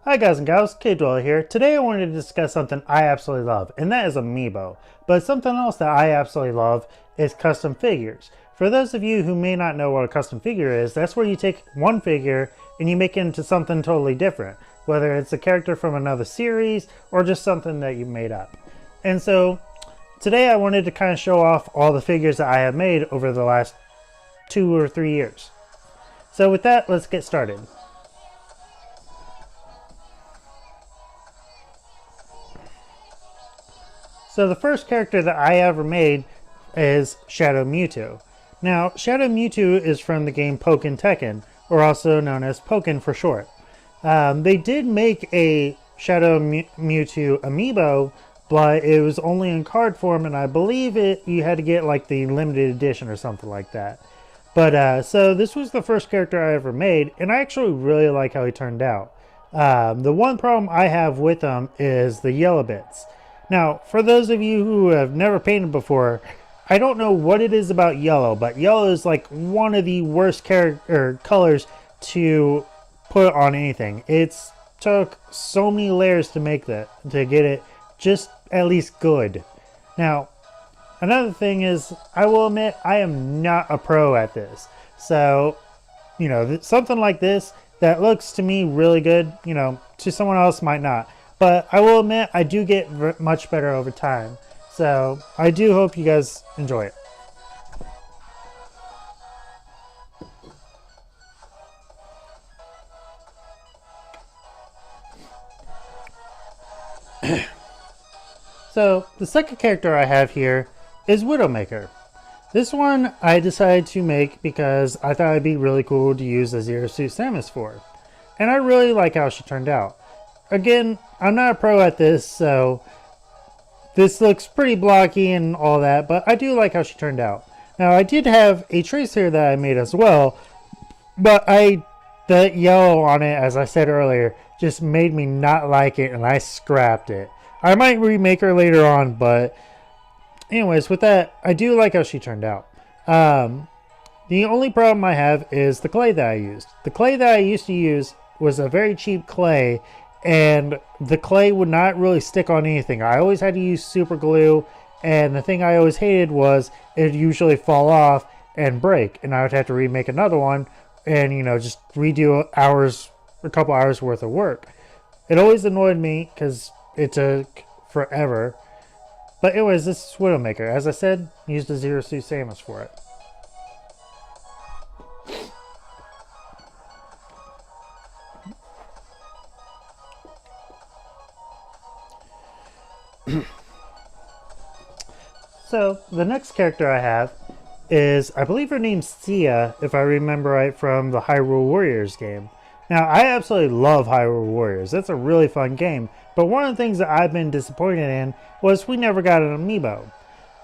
Hi guys and gals, Cave Dweller here. Today I wanted to discuss something I absolutely love, and that is Amiibo. But something else that I absolutely love is custom figures. For those of you who may not know what a custom figure is, that's where you take one figure and you make it into something totally different. Whether it's a character from another series or just something that you made up. And so today I wanted to kind of show off all the figures that I have made over the last 2 or 3 years. So with that, let's get started. So the first character that I ever made is Shadow Mewtwo. Now, Shadow Mewtwo is from the game Pokken Tekken, or also known as Pokken for short. They did make a Shadow Mewtwo amiibo, but it was only in card form, and I believe you had to get like the limited edition or something like that. But so this was the first character I ever made, and I actually really like how he turned out. The one problem I have with him is the yellow bits. Now, for those of you who have never painted before, I don't know what it is about yellow, but yellow is like one of the worst colors to put on anything. It's took so many layers to make that, to get it just at least good. Now, another thing is, I will admit, I am not a pro at this. So, you know, something like this that looks to me really good, you know, to someone else might not. But I will admit, I do get much better over time. So I do hope you guys enjoy it. So the second character I have here is Widowmaker. This one I decided to make because I thought it'd be really cool to use a Zero Suit Samus for. And I really like how she turned out. Again, I'm not a pro at this, so this looks pretty blocky and all that, but I do like how she turned out. Now, I did have a tracer that I made as well, but the yellow on it, as I said earlier, just made me not like it, and I scrapped it. I might remake her later on, but anyways, with that, I do like how she turned out. The only problem I have is the clay that I used. The clay that I used to use was a very cheap clay, and the clay would not really stick on anything. I always had to use super glue, and the thing I always hated was it would usually fall off and break, and I would have to remake another one and, you know, just redo a couple hours worth of work. It always annoyed me because it took forever. But anyways, this is Widowmaker. As I said, used a Zero Suit Samus for it. So, the next character I have is, I believe her name's Sia, if I remember right from the Hyrule Warriors game. Now, I absolutely love Hyrule Warriors. It's a really fun game. But one of the things that I've been disappointed in was we never got an amiibo.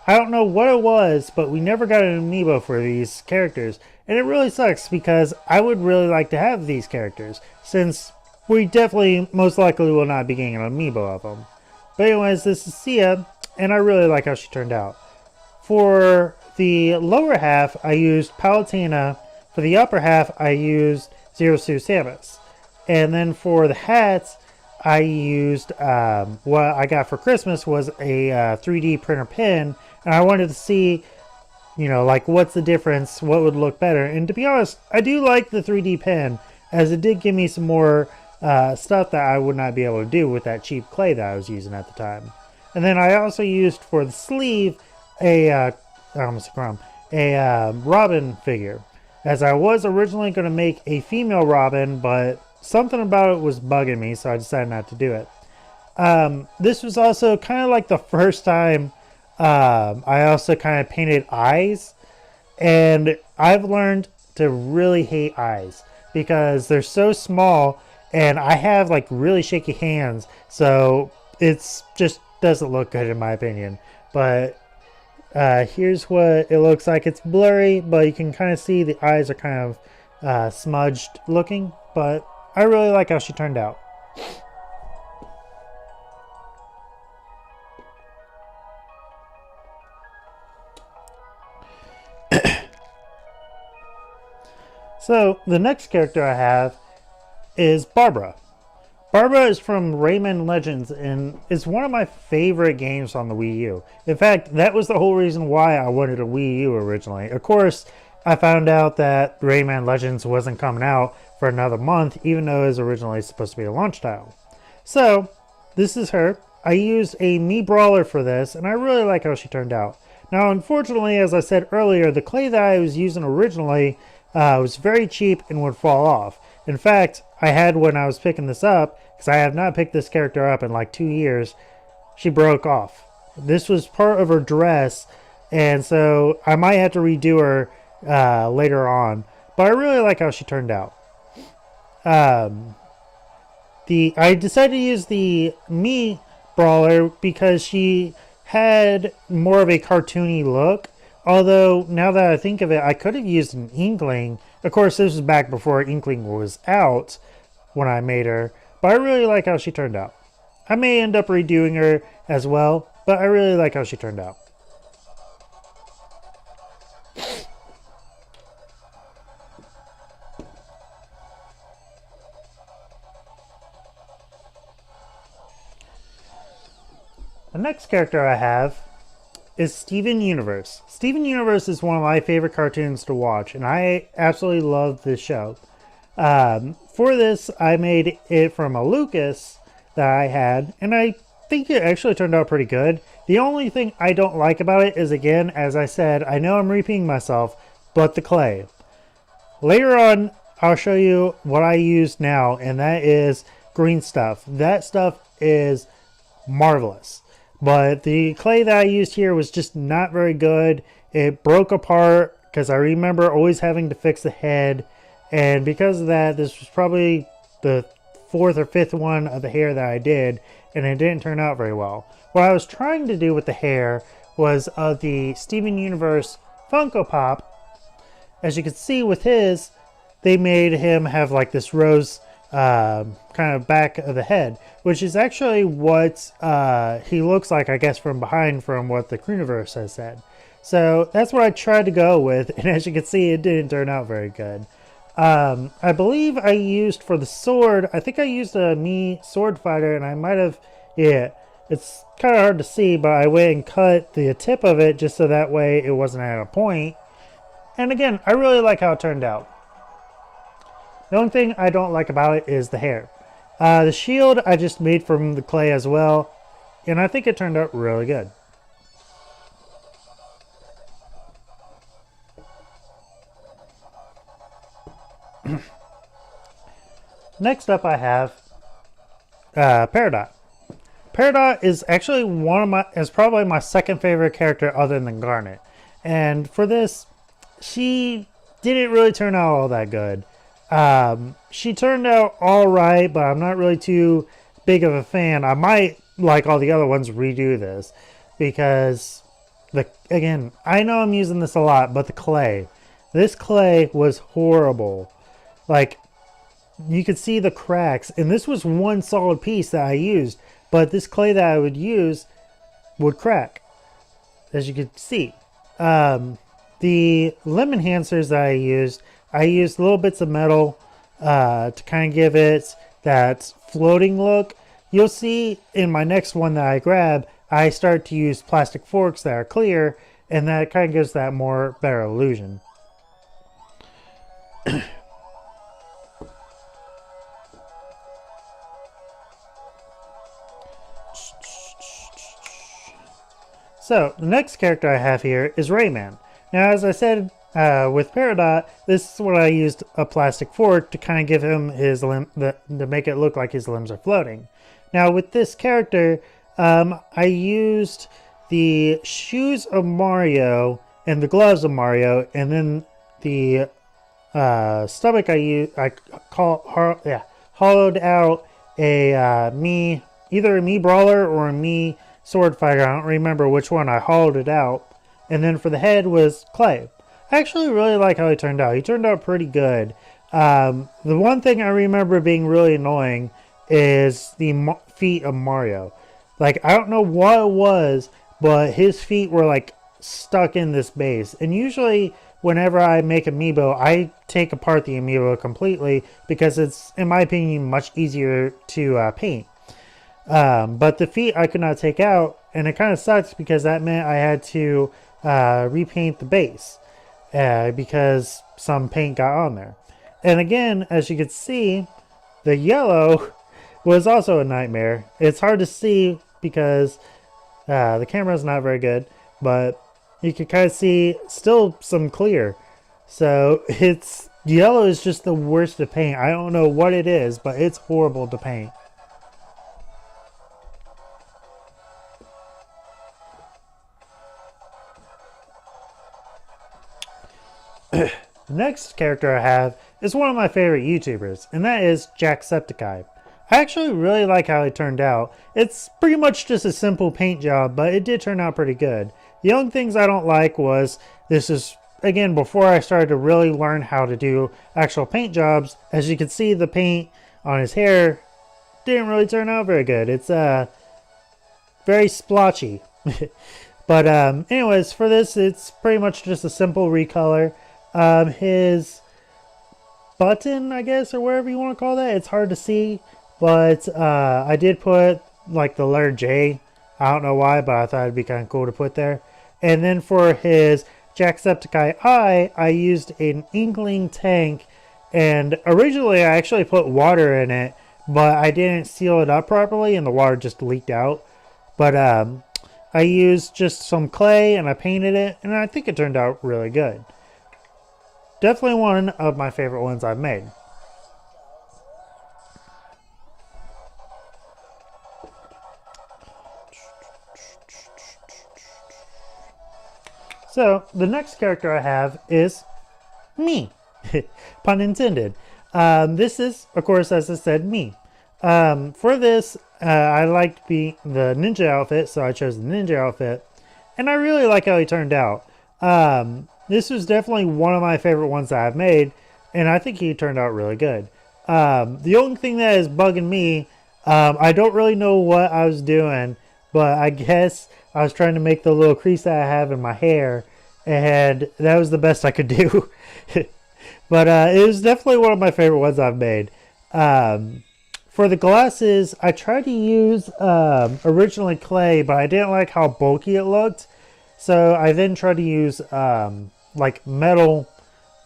I don't know what it was, but we never got an amiibo for these characters. And it really sucks because I would really like to have these characters, since we definitely most likely will not be getting an amiibo of them. But anyways, this is Sia, and I really like how she turned out. For the lower half, I used Palutena. For the upper half, I used Zero Suit Samus. And then for the hats, I used what I got for Christmas was a 3D printer pen, and I wanted to see, you know, like what's the difference, what would look better. And to be honest, I do like the 3D pen, as it did give me some more stuff that I would not be able to do with that cheap clay that I was using at the time. And then I also used for the sleeve a Robin figure, as I was originally going to make a female Robin, but something about it was bugging me, so I decided not to do it. This was also kind of like the first time I also kind of painted eyes, and I've learned to really hate eyes because they're so small, and I have like really shaky hands, so it's just doesn't look good in my opinion. But here's what it looks like. It's blurry, but you can kind of see the eyes are kind of smudged looking, but I really like how she turned out. So the next character I have is Barbara. Barbara is from Rayman Legends and is one of my favorite games on the Wii U. In fact, that was the whole reason why I wanted a Wii U originally. Of course, I found out that Rayman Legends wasn't coming out for another month, even though it was originally supposed to be a launch title. So, this is her. I used a Mii Brawler for this, and I really like how she turned out. Now, unfortunately, as I said earlier, the clay that I was using originally was very cheap and would fall off. In fact, I had when I was picking this up, because I have not picked this character up in like 2 years, she broke off. This was part of her dress, and so I might have to redo her later on. But I really like how she turned out. I decided to use the Mii Brawler because she had more of a cartoony look. Although, now that I think of it, I could have used an Inkling. Of course, this was back before Inkling was out when I made her. But I really like how she turned out. I may end up redoing her as well, but I really like how she turned out. The next character I have is Steven Universe. Steven Universe is one of my favorite cartoons to watch, and I absolutely love this show. For this, I made it from a Lucas that I had, and I think it actually turned out pretty good. The only thing I don't like about it is, again, as I said, I know I'm repeating myself, but the clay. Later on, I'll show you what I use now, and that is green stuff. That stuff is marvelous. But the clay that I used here was just not very good. It broke apart because I remember always having to fix the head. And because of that, this was probably the 4th or 5th one of the hair that I did. And it didn't turn out very well. What I was trying to do with the hair was of the Steven Universe Funko Pop. As you can see with his, they made him have like this rose kind of back of the head, which is actually what he looks like, I guess, from behind, from what the Crewniverse has said. So that's what I tried to go with, and as you can see, it didn't turn out very good. I believe I used for the sword, I think I used a Mii Sword Fighter, and I might have, yeah, it's kind of hard to see, but I went and cut the tip of it just so that way it wasn't at a point. And again, I really like how it turned out. The only thing I don't like about it is the hair. The shield I just made from the clay as well, and I think it turned out really good. Next up I have Peridot. Peridot is actually probably my second favorite character other than Garnet. And for this, she didn't really turn out all that good. She turned out alright, but I'm not really too big of a fan. I might, like all the other ones, redo this. Because, again, I know I'm using this a lot, but the clay. This clay was horrible. Like, you could see the cracks. And this was one solid piece that I used. But this clay that I would use would crack. As you could see. The limb enhancers that I used little bits of metal to kind of give it that floating look. You'll see in my next one that I grab, I start to use plastic forks that are clear, and that kind of gives that better illusion. So, the next character I have here is Rayman. Now, as I said with Peridot, this is what I used a plastic fork to kind of give him his limb, to make it look like his limbs are floating. Now, with this character, I used the shoes of Mario and the gloves of Mario, and then the stomach I hollowed out a either a Mii Brawler or a Mii Sword Fighter. I don't remember which one. I hollowed it out. And then for the head was clay. I actually really like how he turned out. He turned out pretty good. The one thing I remember being really annoying is the feet of Mario. Like, I don't know what it was, but his feet were like stuck in this base. And usually whenever I make amiibo, I take apart the amiibo completely because it's, in my opinion, much easier to paint. But the feet I could not take out, and it kind of sucks because that meant I had to repaint the base because some paint got on there. And again, as you can see, the yellow was also a nightmare. It's hard to see because the camera is not very good, but you can kind of see still some clear. So it's yellow is just the worst to paint. I don't know what it is, but it's horrible to paint. The next character I have is one of my favorite YouTubers, and that is Jacksepticeye. I actually really like how it turned out. It's pretty much just a simple paint job, but it did turn out pretty good. The only things I don't like was, this is, again, before I started to really learn how to do actual paint jobs. As you can see, the paint on his hair didn't really turn out very good. It's very splotchy. But anyways, for this, it's pretty much just a simple recolor. His button, I guess, or whatever you want to call that, it's hard to see, but I did put like the letter J. I don't know why, but I thought it'd be kind of cool to put there. And then for his Jacksepticeye eye, I used an Inkling tank, and originally I actually put water in it, but I didn't seal it up properly and the water just leaked out. But I used just some clay and I painted it, and I think it turned out really good. Definitely one of my favorite ones I've made. So, the next character I have is me. Pun intended. This is, of course, as I said, me. For this, I liked the ninja outfit, so I chose the ninja outfit. And I really like how he turned out. This was definitely one of my favorite ones that I've made, and I think he turned out really good. The only thing that is bugging me, I don't really know what I was doing, but I guess I was trying to make the little crease that I have in my hair, and that was the best I could do. But it was definitely one of my favorite ones I've made. For the glasses, I tried to use originally clay, but I didn't like how bulky it looked. So I then tried to use like metal,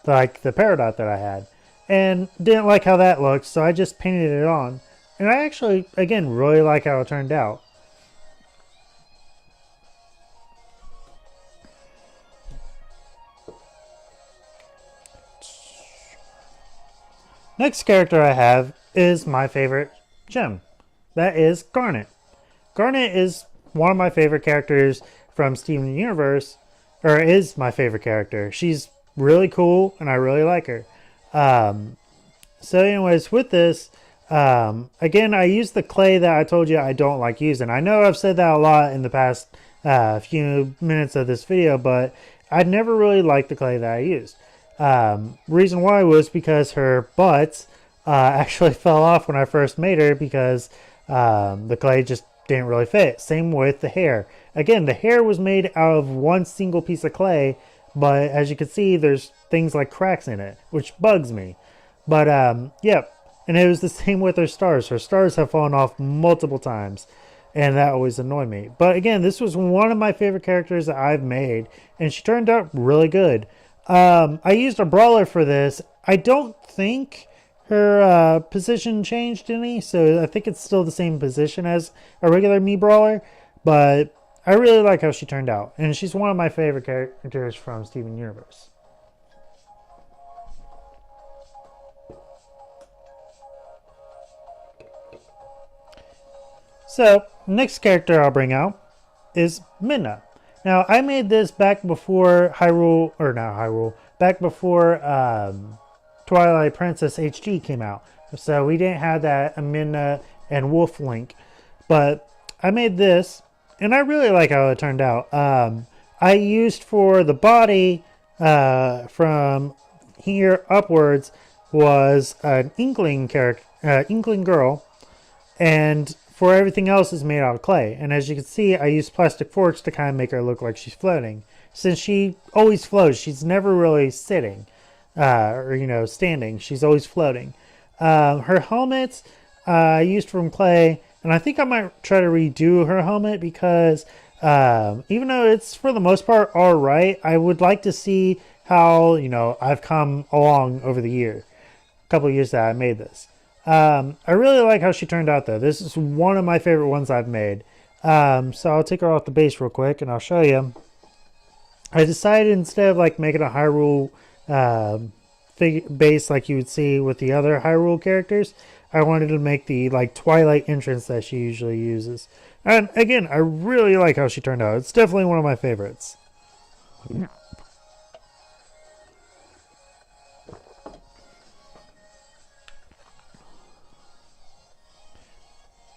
like the Peridot that I had, and didn't like how that looked, so I just painted it on. And I actually, again, really like how it turned out. Next character I have is my favorite gem. That is Garnet. Garnet is one of my favorite characters from Steven Universe, or is my favorite character. She's really cool, and I really like her. So anyways, with this, again, I used the clay that I told you I don't like using. I know I've said that a lot in the past few minutes of this video, but I never really liked the clay that I used. Reason why was because her butt actually fell off when I first made her because the clay just didn't really fit. Same with the hair. Again, the hair was made out of one single piece of clay, but as you can see, there's things like cracks in it, which bugs me. But yep, and it was the same with her stars. Her stars have fallen off multiple times, and that always annoyed me. But again, this was one of my favorite characters that I've made, and she turned out really good. I used a brawler for this. I don't think her position changed any, so I think it's still the same position as a regular Mii brawler, but I really like how she turned out, and she's one of my favorite characters from Steven Universe. So, next character I'll bring out is Midna. Now, I made this back before Hyrule, or not Hyrule, back before Twilight Princess HD came out. So we didn't have that Midna and Wolf Link. But I made this, and I really like how it turned out. I used for the body, from here upwards, was an Inkling character, Inkling girl, and for everything else is made out of clay. And as you can see, I used plastic forks to kind of make her look like she's floating. since she always floats. She's never really sitting, or standing. She's always floating. Her helmet I used from clay, and I think I might try to redo her helmet because even though it's for the most part all right, I would like to see how I've come along over the year, couple of years that I made this. I really like how she turned out though. This is one of my favorite ones I've made. So I'll take her off the base real quick and I'll show you. I decided instead of like making a Hyrule base like you would see with the other Hyrule characters, I wanted to make the like Twilight entrance that she usually uses. And again, I really like how she turned out. It's definitely one of my favorites.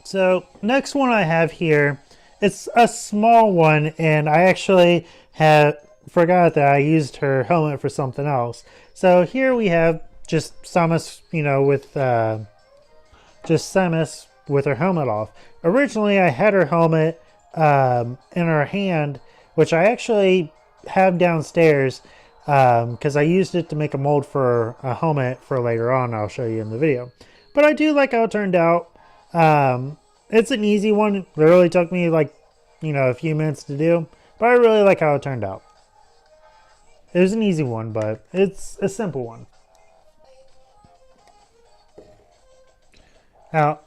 So next one I have here, it's a small one, and I actually forgot that I used her helmet for something else. So here we have just Samus, with just Samus with her helmet off. Originally, I had her helmet in her hand, which I actually have downstairs because I used it to make a mold for a helmet for later on. I'll show you in the video. But I do like how it turned out. It's an easy one. It really took me like, a few minutes to do. But I really like how it turned out. It was an easy one, but it's a simple one. Now,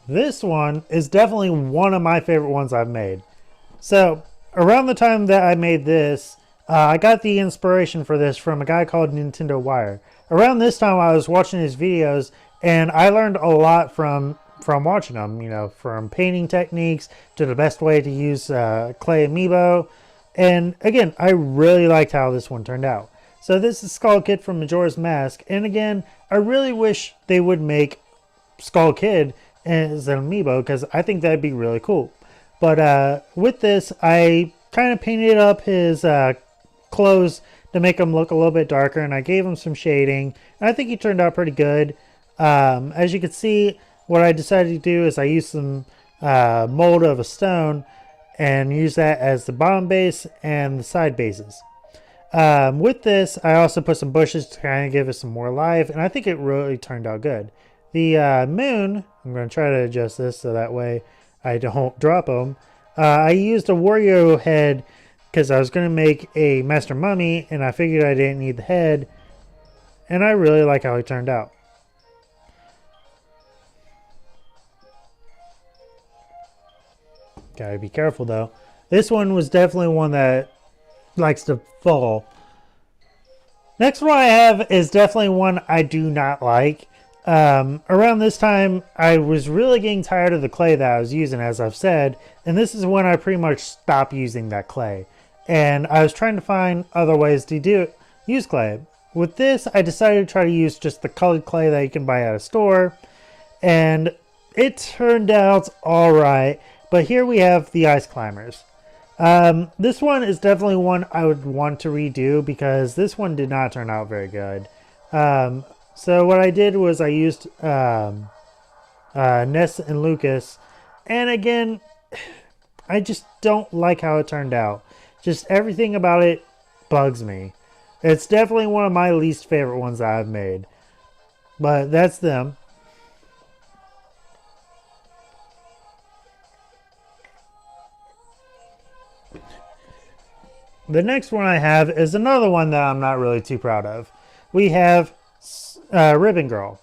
this one is definitely one of my favorite ones I've made. So, around the time that I made this, I got the inspiration for this from a guy called Nintendo Wire. Around this time, I was watching his videos, and I learned a lot from watching them, from painting techniques to the best way to use clay amiibo. And again, I really liked how this one turned out. So this is Skull Kid from Majora's Mask. And again, I really wish they would make Skull Kid as an amiibo because I think that'd be really cool. But with this, I kind of painted up his clothes to make him look a little bit darker. And I gave him some shading. And I think he turned out pretty good. As you can see, what I decided to do is I used some mold of a stone and use that as the bottom base and the side bases. With this, I also put some bushes to kind of give it some more life, and I think it really turned out good. The moon, I'm going to try to adjust this so that way I don't drop them. I used a Wario head because I was going to make a Master Mummy, and I figured I didn't need the head, and I really like how it turned out. Gotta be careful though. This one was definitely one that likes to fall. Next one I have is definitely one I do not like. Around this time, I was really getting tired of the clay that I was using, as I've said, and this is when I pretty much stopped using that clay. And I was trying to find other ways to use clay. With this, I decided to try to use just the colored clay that you can buy at a store, and it turned out alright. But here we have the Ice Climbers. This one is definitely one I would want to redo because this one did not turn out very good. So what I did was I used Ness and Lucas. And again, I just don't like how it turned out. Just everything about it bugs me. It's definitely one of my least favorite ones that I've made. But that's them. The next one I have is another one that I'm not really too proud of. We have Ribbon Girl.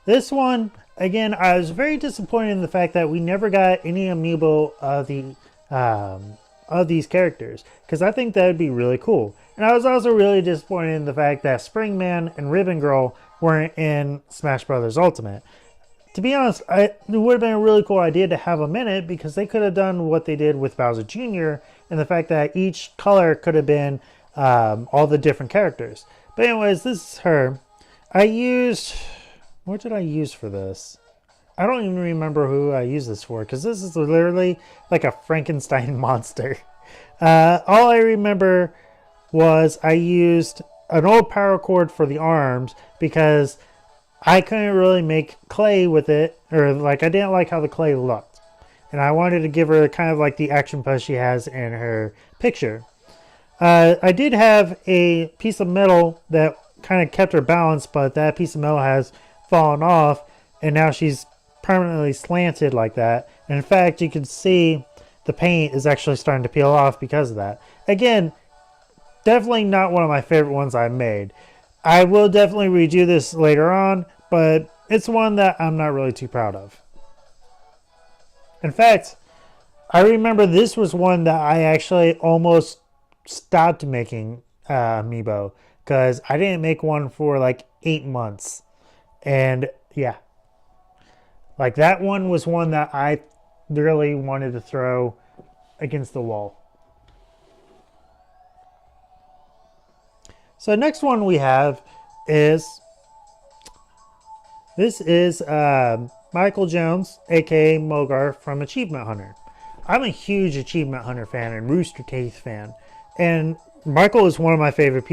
This one, again, I was very disappointed in the fact that we never got any amiibo of these characters, because I think that would be really cool. And I was also really disappointed in the fact that Springman and Ribbon Girl weren't in Smash Bros. Ultimate. To be honest, it would have been a really cool idea to have them in it because they could have done what they did with Bowser Jr. and the fact that each color could have been all the different characters. But anyways, this is her. I used... What did I use for this? I don't even remember who I used this for because this is literally like a Frankenstein monster. All I remember was I used an old power cord for the arms because I couldn't really make clay with it, or like I didn't like how the clay looked. And I wanted to give her kind of like the action pose she has in her picture. I did have a piece of metal that kind of kept her balance, but that piece of metal has fallen off, and now she's permanently slanted like that. And in fact, you can see the paint is actually starting to peel off because of that. Again, definitely not one of my favorite ones I've made. I will definitely redo this later on, but it's one that I'm not really too proud of. In fact, I remember this was one that I actually almost stopped making amiibo because I didn't make one for like 8 months. And yeah, like that one was one that I really wanted to throw against the wall. So next one we have is Michael Jones, aka Mogar from Achievement Hunter. I'm a huge Achievement Hunter fan and Rooster Teeth fan, and Michael is one of my favorite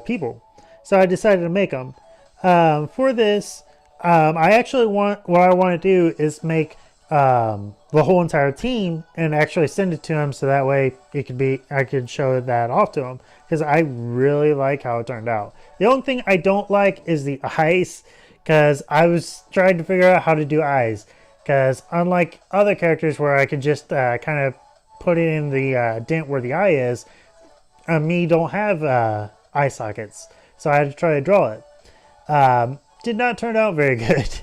people. So I decided to make him. For this, I actually what I want to do is make the whole entire team and actually send it to him, so that way I could show that off to him, because I really like how it turned out. The only thing I don't like is the eyes, because I was trying to figure out how to do eyes, because unlike other characters where I could just kind of put it in the dent where the eye is, me don't have eye sockets, so I had to try to draw it. Did not turn out very good.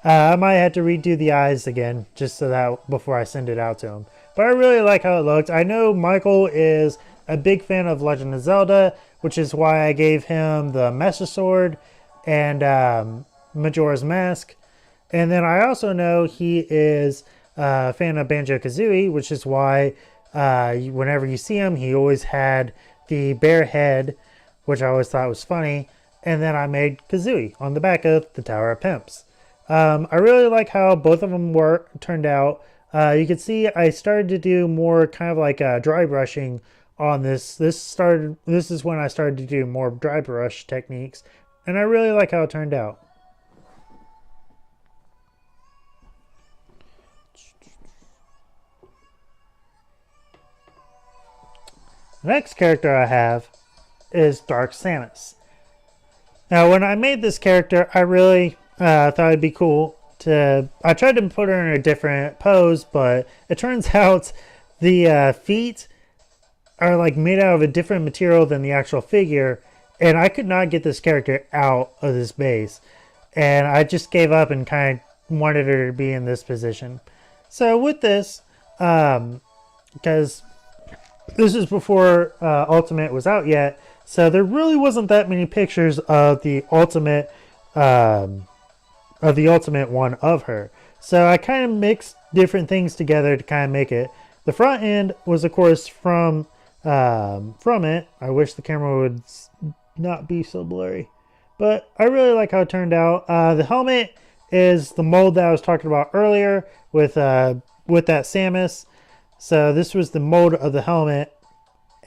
I might have to redo the eyes again just so that before I send it out to him. But I really like how it looked. I know Michael is a big fan of Legend of Zelda, which is why I gave him the Master Sword and Majora's Mask. And then I also know he is a fan of Banjo-Kazooie, which is why whenever you see him, he always had the bear head, which I always thought was funny. And then I made Kazooie on the back of the Tower of Pimps. I really like how both of them turned out. You can see I started to do more kind of like dry brushing on this. This is when I started to do more dry brush techniques, and I really like how it turned out. The next character I have is Dark Samus. Now, when I made this character, I really thought it'd be cool I tried to put her in a different pose, but it turns out the feet are like made out of a different material than the actual figure, and I could not get this character out of this base, and I just gave up and kind of wanted her to be in this position. So with this, because this is before Ultimate was out yet, so there really wasn't that many pictures of the Ultimate one of her. So I kind of mixed different things together to kind of make it. The front end was, of course, from it. I wish the camera would not be so blurry, but I really like how it turned out. The helmet is the mold that I was talking about earlier with that Samus. So this was the mold of the helmet,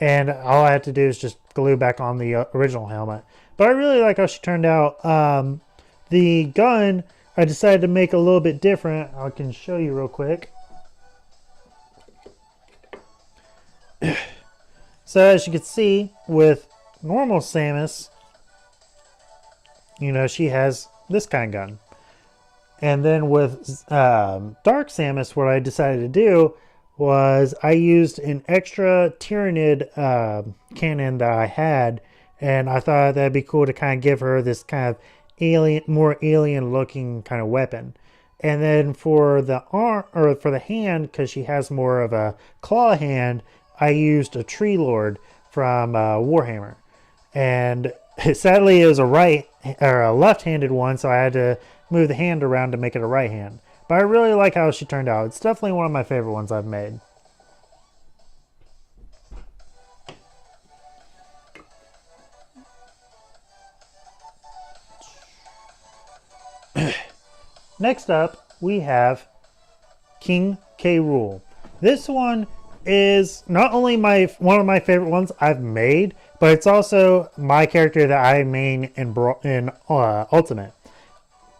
and all I had to do is just glue back on the original helmet. But I really like how she turned out. The gun, I decided to make a little bit different. I can show you real quick. So as you can see, with normal Samus, she has this kind of gun. And then with Dark Samus, what I decided to do was I used an extra Tyranid cannon that I had, and I thought that'd be cool to kind of give her this kind of more alien looking kind of weapon. And then for the arm, or for the hand, because she has more of a claw hand, I used a Tree Lord from Warhammer. And sadly it was a left-handed one, so I had to move the hand around to make it a right hand. But I really like how she turned out. It's definitely one of my favorite ones I've made. Next up, we have King K. Rool. This one is not only one of my favorite ones I've made, but it's also my character that I main in Ultimate.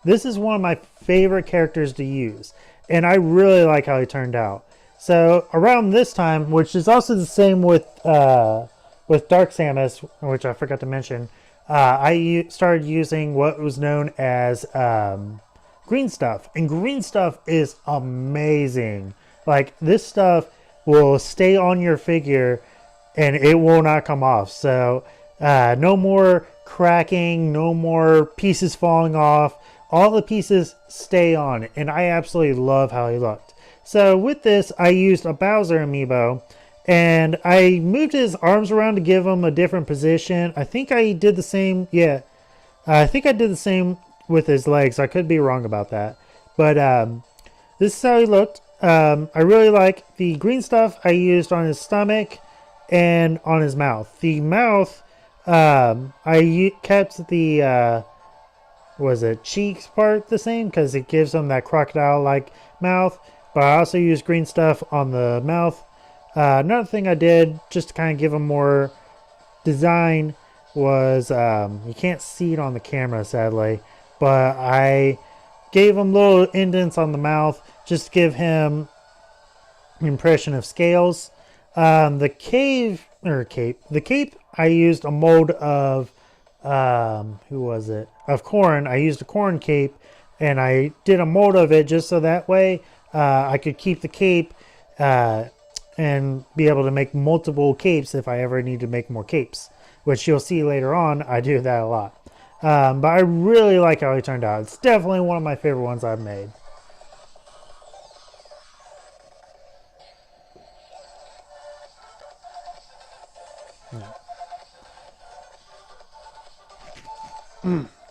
This is one of my favorite characters to use, and I really like how he turned out. So around this time, which is also the same with with Dark Samus, which I forgot to mention, started using what was known as green stuff. And green stuff is amazing. Like, this stuff will stay on your figure and it will not come off. So no more cracking, no more pieces falling off. All the pieces stay on, and I absolutely love how he looked. So with this, I used a Bowser amiibo, and I moved his arms around to give him a different position. I think I did the same. Yeah, I think I did the same with his legs. I could be wrong about that, but this is how he looked. I really like the green stuff I used on his stomach and on his mouth. The mouth, I kept the cheeks part the same because it gives him that crocodile-like mouth. But I also used green stuff on the mouth. Another thing I did just to kind of give him more design was, you can't see it on the camera sadly, but I gave him little indents on the mouth just to give him an impression of scales. The cape, I used a mold of, of Corrin. I used a Corrin cape, and I did a mold of it just so that way I could keep the cape and be able to make multiple capes if I ever need to make more capes, which you'll see later on. I do that a lot. But I really like how he turned out. It's definitely one of my favorite ones I've made.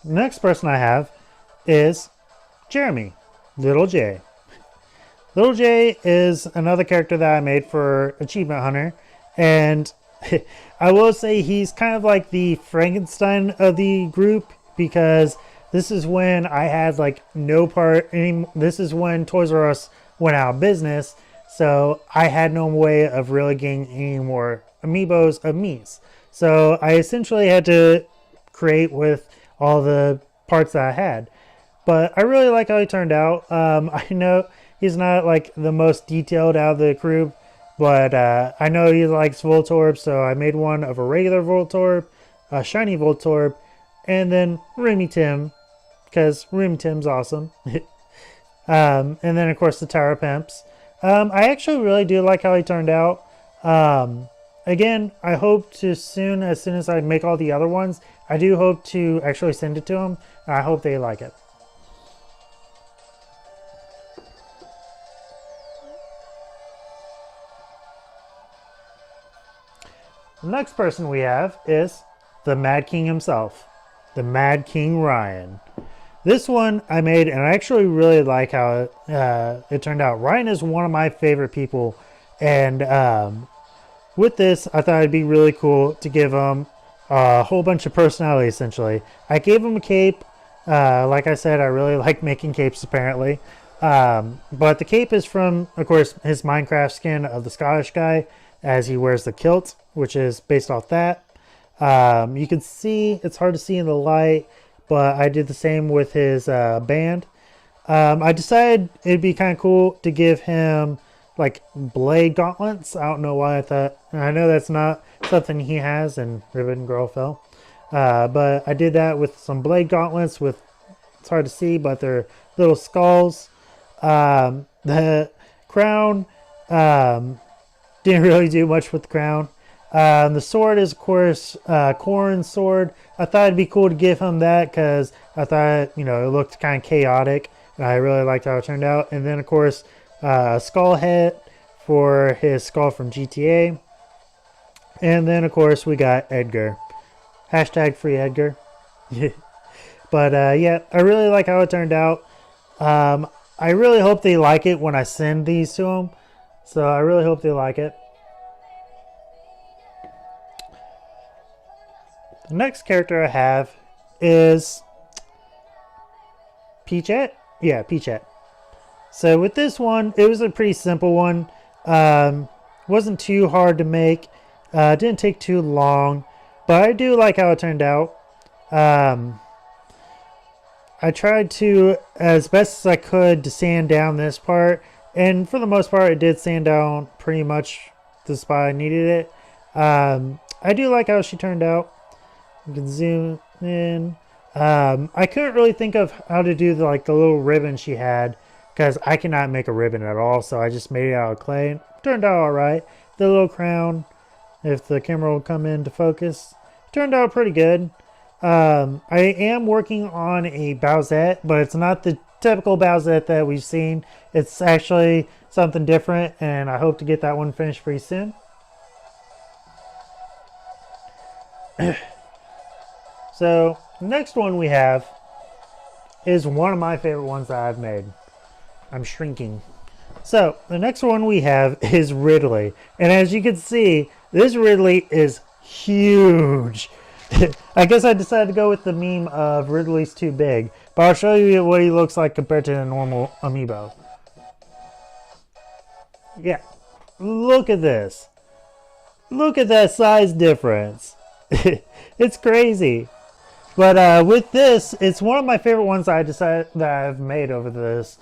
Next person I have is Jeremy, Little J. Little J is another character that I made for Achievement Hunter, and I will say he's kind of like the Frankenstein of the group, because this is when I had like no part any. This is when Toys R Us went out of business, so I had no way of really getting any more amiibos of Mii's. So I essentially had to create with all the parts that I had. But I really like how he turned out. I know he's not like the most detailed out of the crew, but I know he likes Voltorb, so I made one of a regular Voltorb, a shiny Voltorb, and then Remy Tim, because Remy Tim's awesome. And then of course the Tower Pimps. I actually really do like how he turned out. Again, I hope to as soon as I make all the other ones, I do hope to actually send it to them. I hope they like it. The next person we have is the Mad King himself, the Mad King Ryan. This one I made, and I actually really like how it turned out. Ryan is one of my favorite people, and with this, I thought it'd be really cool to give him a whole bunch of personality, essentially. I gave him a cape. Like I said, I really like making capes, apparently. But the cape is from, of course, his Minecraft skin of the Scottish guy, as he wears the kilt, which is based off that. You can see, it's hard to see in the light, but I did the same with his band. I decided it'd be kind of cool to give him like blade gauntlets. I don't know why I thought. I know that's not something he has in Ribbon Girl Fell, but I did that with some blade gauntlets. With, it's hard to see, but they're little skulls. The crown, didn't really do much with the crown. The sword is, of course, Corrin's sword. I thought it'd be cool to give him that because I thought, you know, it looked kind of chaotic. And I really liked how it turned out. And then, of course, skull head for his skull from GTA. And then, of course, we got Edgar. Hashtag free Edgar. But, yeah, I really like how it turned out. I really hope they like it when I send these to them. So I really hope they like it. The next character I have is Peachette. Yeah, Peachette. So with this one, it was a pretty simple one. Wasn't too hard to make. Didn't take too long. But I do like how it turned out. I tried to, as best as I could, to sand down this part. And for the most part, it did sand down pretty much the spot I needed it. I do like how she turned out. You can zoom in. I couldn't really think of how to do the little ribbon she had because I cannot make a ribbon at all. So I just made it out of clay. Turned out all right. The little crown, if the camera will come into focus, turned out pretty good. I am working on a Bowsette, but it's not the typical Bowsette that we've seen. It's actually something different, and I hope to get that one finished pretty soon. So, the next one we have is one of my favorite ones that I've made. I'm shrinking. So, the next one we have is Ridley. And as you can see, this Ridley is huge. I guess I decided to go with the meme of Ridley's too big. But I'll show you what he looks like compared to a normal amiibo. Yeah. Look at this. Look at that size difference. It's crazy. But with this, it's one of my favorite ones I decided that I've made over this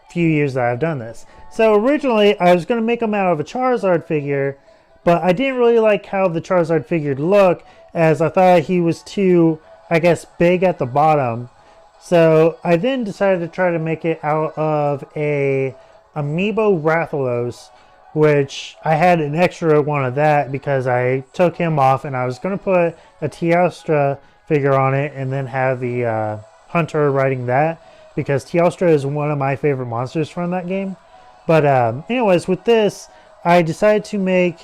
few years that I've done this. So originally, I was going to make them out of a Charizard figure, but I didn't really like how the Charizard figure looked, as I thought he was too, I guess, big at the bottom. So I then decided to try to make it out of a Amiibo Rathalos, which I had an extra one of that because I took him off and I was going to put a Teostra figure on it and then have the Hunter riding that, because Teostra is one of my favorite monsters from that game. But anyways, with this, I decided to make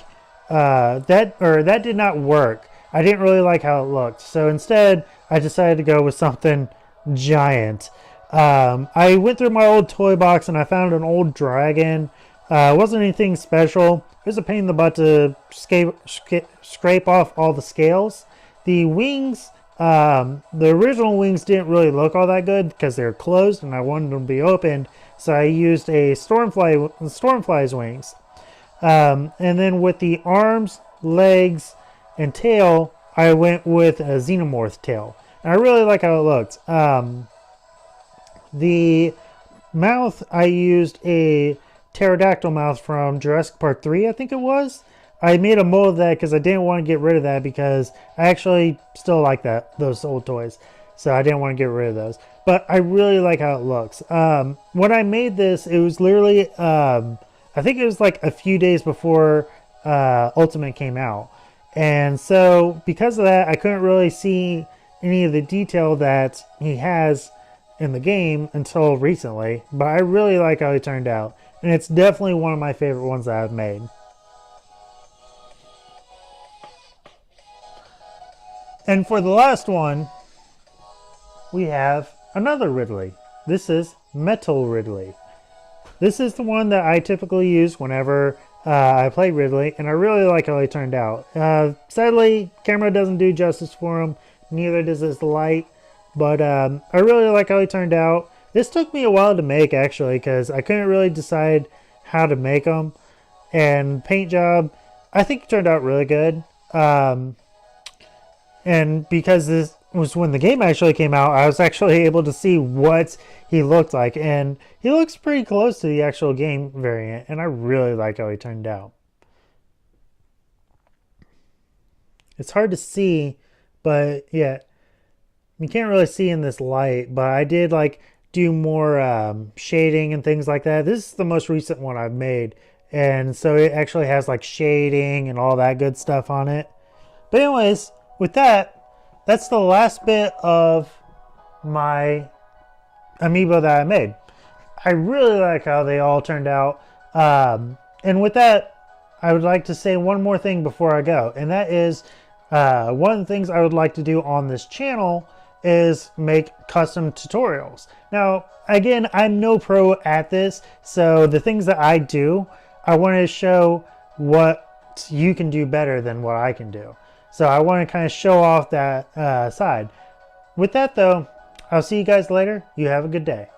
that did not work. I didn't really like how it looked. So instead, I decided to go with something giant. I went through my old toy box and I found an old dragon. It wasn't anything special. It was a pain in the butt to scrape off all the scales. The wings, the original wings didn't really look all that good because they were closed and I wanted them to be opened. So I used a Stormfly's wings. And then with the arms, legs, and tail, I went with a Xenomorph tail. And I really like how it looked. The mouth, I used a pterodactyl mouth from Jurassic Park 3, I think it was. I made a mold of that because I didn't want to get rid of that because I actually still like those old toys. So I didn't want to get rid of those. But I really like how it looks. When I made this, it was literally, I think it was like a few days before Ultimate came out. And so because of that, I couldn't really see any of the detail that he has in the game until recently. But I really like how he turned out. And it's definitely one of my favorite ones that I've made. And for the last one, we have another Ridley. This is Metal Ridley. This is the one that I typically use whenever I play Ridley, and I really like how he turned out. Sadly, camera doesn't do justice for him, neither does his light, but I really like how he turned out. This took me a while to make, actually, because I couldn't really decide how to make them. And paint job, I think it turned out really good. And because this was when the game actually came out, I was actually able to see what he looked like. And he looks pretty close to the actual game variant. And I really like how he turned out. It's hard to see, but yeah, you can't really see in this light. But I did do more shading and things like that. This is the most recent one I've made, and so it actually has shading and all that good stuff on it. But anyways, with that, that's the last bit of my amiibo that I made. I really like how they all turned out, and with that, I would like to say one more thing before I go, and that is one of the things I would like to do on this channel is make custom tutorials. Now, again, I'm no pro at this, so the things that I do, I want to show what you can do better than what I can do. So I want to kind of show off that side. With that, though, I'll see you guys later. You have a good day.